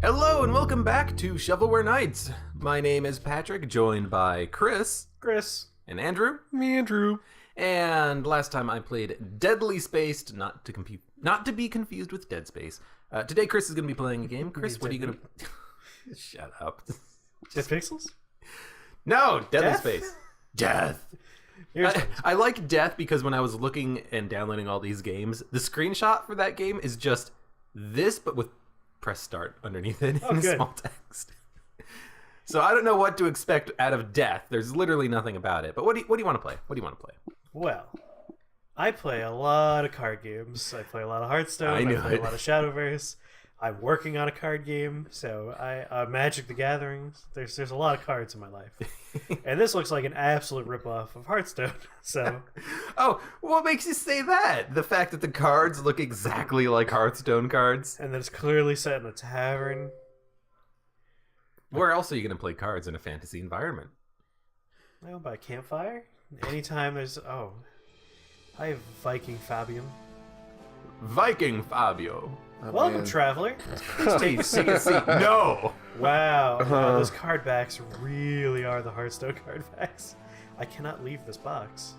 Hello and welcome back to Shovelware Nights. My name is Patrick, joined by Chris and Andrew. Me, Andrew. And last time I played Deadly Spaced, not to be confused with Dead Space. Today Chris is going to be playing a game. Chris, what are you going to... Shut up. Death Pixels? No, Deadly Death? Space. Death. I like Death because when I was looking and downloading all these games, the screenshot for that game is just this, but with press start underneath it in small text. So I don't know what to expect out of Death. There's literally nothing about it. But what do you want to play? What do you want to play? Well, I play a lot of card games. I play a lot of Hearthstone. I play a lot of Shadowverse. I'm working on a card game, so Magic the Gathering. There's a lot of cards in my life, and this looks like an absolute ripoff of Hearthstone. So, oh, what makes you say that? The fact that the cards look exactly like Hearthstone cards, and that it's clearly set in a tavern. Where else are you going to play cards in a fantasy environment? Well, by a campfire. Anytime there's I have Viking Fabian. Viking Fabio. Oh, welcome, man. Traveler. Please take a seat. No. Wow, those card backs really are the Hearthstone card backs. I cannot leave this box.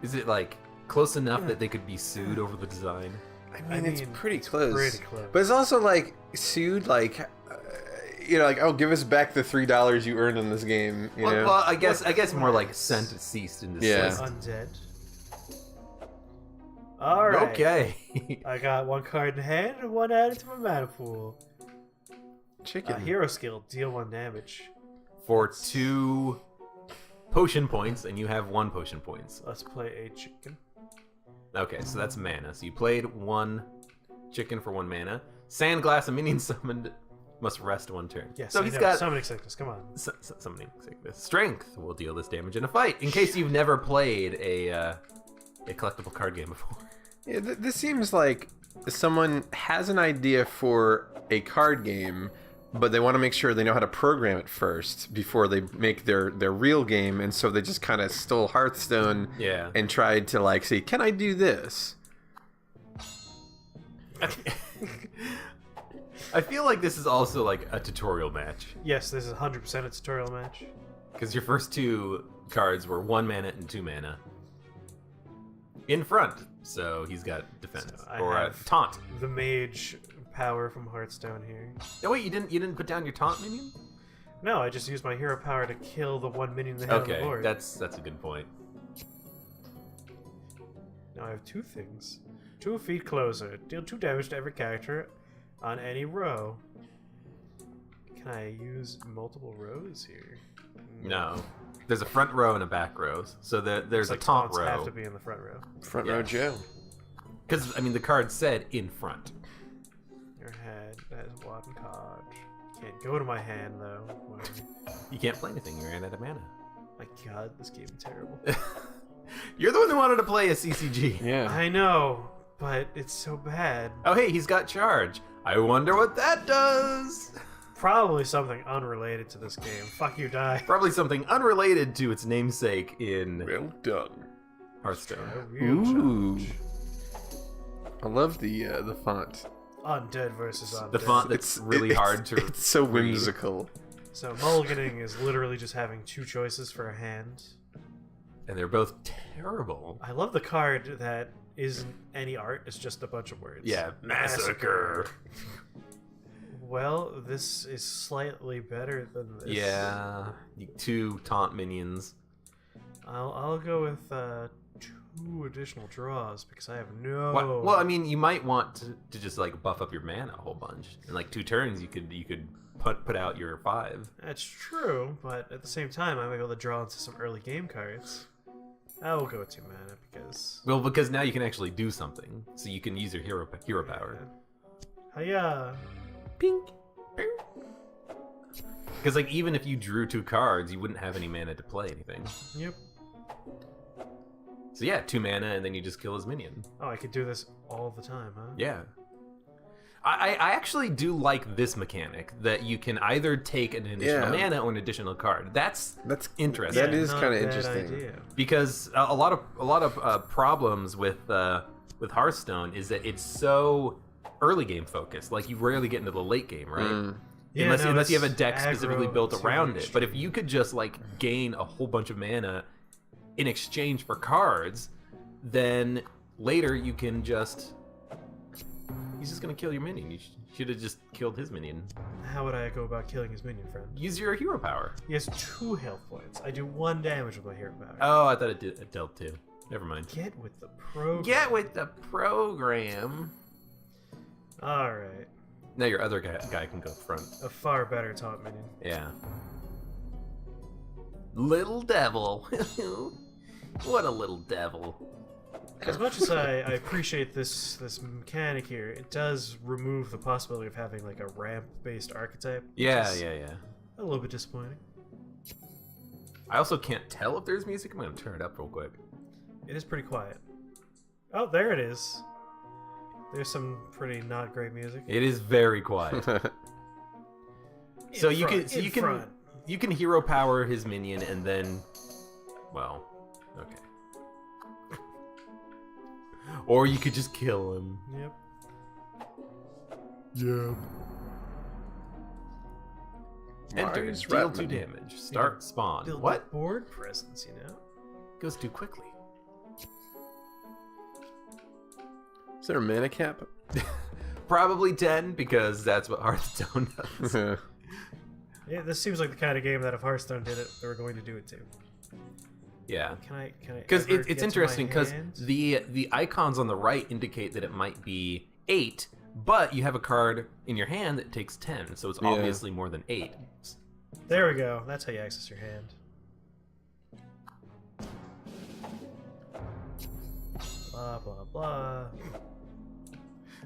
Is it like close enough that they could be sued over the design? I mean it's pretty close. Pretty close. But it's also like sued, like like, oh, give us back the $3 you earned in this game. You know? Well, I guess more like sent, ceased, and desist. Undead. All right. Okay. I got one card in hand and one added to my mana pool. Chicken. Hero skill, deal 1 damage. For 2 potion points, and you have 1 potion points. Let's play a chicken. Okay, so that's mana. So you played 1 chicken for 1 mana. Sandglass, a minion summoned, must rest 1 turn. Yes, so he's got summoning sickness. Come on. Summoning sickness. Strength will deal this damage in a fight. In case you've never played a collectible card game before. Yeah, this seems like someone has an idea for a card game, but they want to make sure they know how to program it first before they make their real game, and so they just kind of stole Hearthstone and tried to like say, can I do this? I feel like this is also like a tutorial match. Yes, this is 100% a tutorial match. Because your first 2 cards were 1 mana and 2 mana. In front, so he's got defense or taunt. The mage power from Hearthstone here. No, wait, you didn't put down your taunt minion? No, I just used my hero power to kill the 1 minion they have on the board. That's a good point. Now I have 2 things. 2 feet closer. Deal 2 damage to every character on any row. Can I use multiple rows here? No. There's a front row and a back row, so there's a taunt row. Have to be in the front row. Front row Joe. Because I mean, the card said in front. Your head has 1 card. Can't go to my hand though. You can't play anything. You ran out of mana. My God, this game is terrible. You're the one who wanted to play a CCG. Yeah. I know, but it's so bad. Oh hey, he's got charge. I wonder what that does. Probably something unrelated to this game. Fuck you, die. Probably something unrelated to its namesake in Well done. Hearthstone. Ooh. I love the font. Undead versus undead. The font that's really hard to It's so whimsical. So mulliganing is literally just having 2 choices for a hand. And they're both terrible. I love the card that isn't any art, it's just a bunch of words. Yeah, massacre. Well, this is slightly better than this. Yeah, 2 taunt minions. I'll go with 2 additional draws because I have no. Well, I mean, you might want to just like buff up your mana a whole bunch. In like 2 turns, you could put out your 5. That's true, but at the same time, I might be able to draw into some early game cards. I will go with 2 mana because now you can actually do something, so you can use your hero power. Hiya. Pink. Because like even if you drew 2 cards, you wouldn't have any mana to play anything. Yep. So yeah, 2 mana, and then you just kill his minion. Oh, I could do this all the time, huh? Yeah. I actually do like this mechanic that you can either take an additional mana or an additional card. That's interesting. That is kind of interesting. Idea. Because a lot of problems with Hearthstone is that it's so early game focused. Like you rarely get into the late game, right? Yeah, unless you have a deck aggro specifically built to around an it. But if you could just like gain a whole bunch of mana in exchange for cards, then later you can just... He's just gonna kill your minion. You should have just killed his minion. How would I go about killing his minion friend? Use your hero power. He has 2 health points. I do 1 damage with my hero power. Oh, I thought it dealt 2. Never mind. Get with the program. Get with the program. Alright. Now your other guy can go front. A far better taunt minion. Yeah. Little devil. What a little devil. As much as I appreciate this mechanic here, it does remove the possibility of having like a ramp-based archetype. Yeah. A little bit disappointing. I also can't tell if there's music. I'm gonna turn it up real quick. It is pretty quiet. Oh, there it is. There's some pretty not great music. It is very quiet. You can hero power his minion and then, well, okay. Or you could just kill him. Yep. Yeah. Enter, Mars deal Ratman. 2 damage. Start spawn. Build What? board presence, you know? Goes too quickly. Is there a mana cap? Probably 10 because that's what Hearthstone does. Yeah, this seems like the kind of game that if Hearthstone did it, they were going to do it too. Yeah. Can I? Because ever it's get to interesting my because hand? the icons on the right indicate that it might be 8, but you have a card in your hand that takes 10, so it's Yeah. obviously more than 8. There we go. That's how you access your hand. Blah blah blah.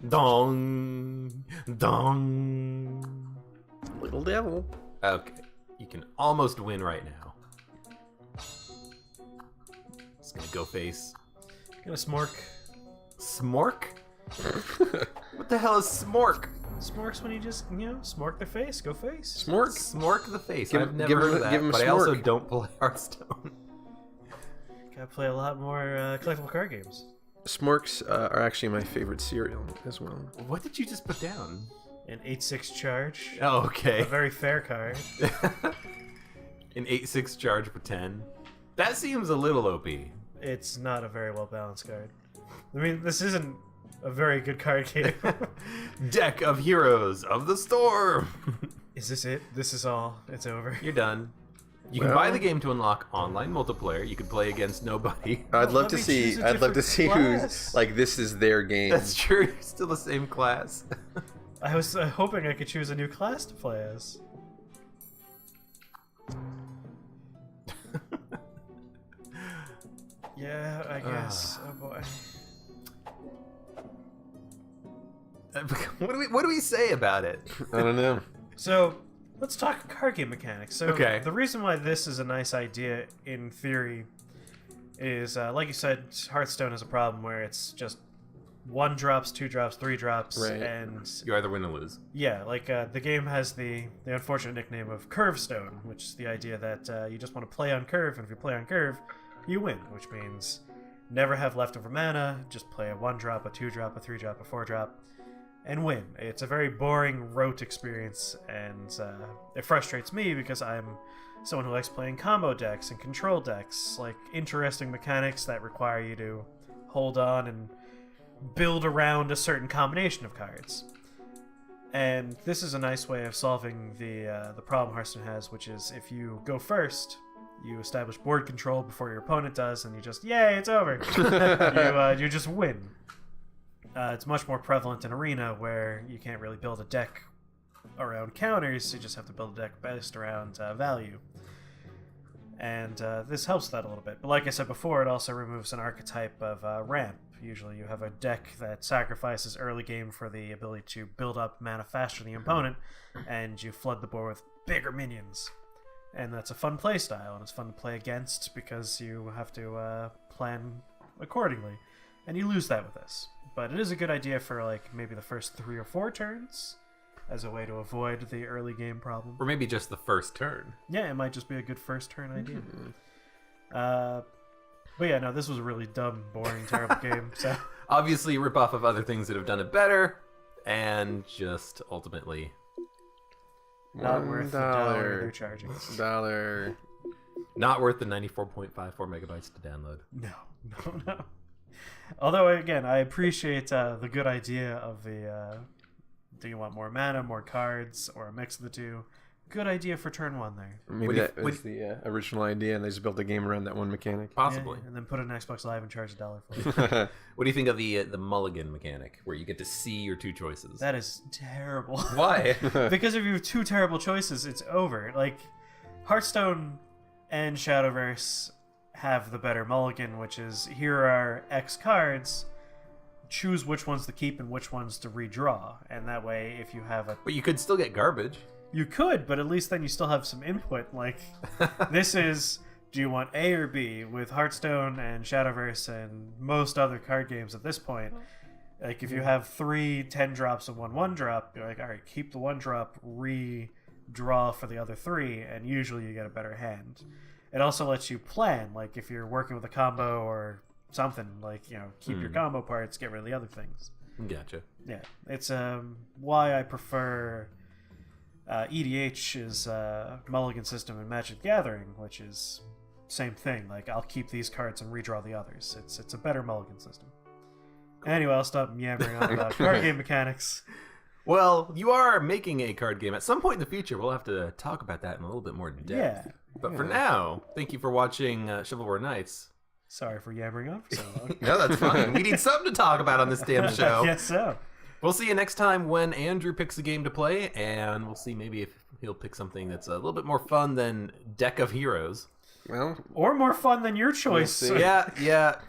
Dong, dong. Little devil. Okay, you can almost win right now. Just gonna go face. Gonna smork. Smork? What the hell is smork? Smork's when you just, smork their face. Go face. Smork. Smork the face. Give- I've never give him heard a- of that, give him a but I also smork. don't play Hearthstone. Gotta play a lot more collectible card games. Smorks are actually my favorite cereal as well. What did you just put down? An 8/6 charge. Oh, okay. A very fair card. An 8/6 charge for 10. That seems a little OP. It's not a very well balanced card. I mean, this isn't a very good card game. Deck of Heroes of the Storm. Is this it? This is all. It's over. You're done. You can Well- buy the game to unlock online multiplayer. You can play against nobody. I'd love let to me see. choose a I'd love to see different who's class. like this is their game. That's true. You're still the same class. I was hoping I could choose a new class to play as. Yeah, I guess. Oh boy. What do we say about it? I don't know. So, let's talk card game mechanics. So, Okay. the reason why this is a nice idea in theory is, like you said, Hearthstone has a problem where it's just 1 drops, 2 drops, 3 drops, Right. and You either win or lose. yeah, like the game has the unfortunate nickname of Curve Stone, which is the idea that you just want to play on curve, and if you play on curve, you win, which means never have leftover mana, just play a 1 drop, a 2 drop, a 3 drop, a 4 drop, and win. It's a very boring rote experience, and it frustrates me because I'm someone who likes playing combo decks and control decks, like interesting mechanics that require you to hold on and build around a certain combination of cards. And this is a nice way of solving the problem Hearthstone has, which is if you go first, you establish board control before your opponent does, and you just, yay, it's over. you just win. It's much more prevalent in Arena, where you can't really build a deck around counters, you just have to build a deck based around value. And this helps that a little bit. But like I said before, it also removes an archetype of ramp. Usually you have a deck that sacrifices early game for the ability to build up mana faster than the opponent, and you flood the board with bigger minions. And that's a fun play style, and it's fun to play against because you have to plan accordingly. And you lose that with this. But it is a good idea for like maybe the first 3 or 4 turns as a way to avoid the early game problem. Or maybe just the first turn. Yeah, it might just be a good first turn idea. But yeah, no, this was a really dumb, boring, terrible game. So Obviously, a ripoff of other things that have done it better, and just ultimately Not worth the $1 they're charging. $1. Not worth the 94.54 megabytes to download. No. Although, again, I appreciate the good idea of the do you want more mana, more cards, or a mix of the two? Good idea for turn 1 there. Maybe that was the original idea, and they just built a game around that one mechanic. Possibly. Yeah, and then put it in Xbox Live and charge $1 for it. What do you think of the mulligan mechanic, where you get to see your 2 choices? That is terrible. Why? Because if you have 2 terrible choices, it's over. Like, Hearthstone and Shadowverse have the better mulligan, which is, here are X cards, choose which ones to keep and which ones to redraw. And that way, if you have a... But you could still get garbage. You could, but at least then you still have some input. Like, this is, do you want A or B? With Hearthstone and Shadowverse and most other card games at this point, like, if you have 3 10-drops and 1 1-drop, you're like, all right, keep the 1-drop, redraw for the other 3, and usually you get a better hand. It also lets you plan, like, if you're working with a combo or something, like, keep your combo parts, get rid of the other things. Gotcha. Yeah, it's why I prefer... EDH is mulligan system in Magic the Gathering, which is same thing. Like, I'll keep these cards and redraw the others. It's a better mulligan system. Anyway, I'll stop yammering on about card game mechanics. Well, you are making a card game. At some point in the future, we'll have to talk about that in a little bit more depth. Yeah. But for now, thank you for watching Shovelware Nights. Sorry for yammering on for so long. No, that's fine. We need something to talk about on this damn show. I guess so. We'll see you next time when Andrew picks a game to play, and we'll see maybe if he'll pick something that's a little bit more fun than Deck of Heroes. Well, or more fun than your choice. We'll Yeah.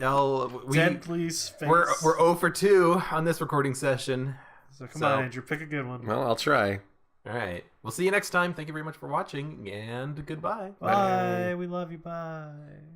Deadly's face. We're 0 for 2 on this recording session. So come on, Andrew, pick a good one. Well, I'll try. All right. We'll see you next time. Thank you very much for watching, and goodbye. Bye. We love you. Bye.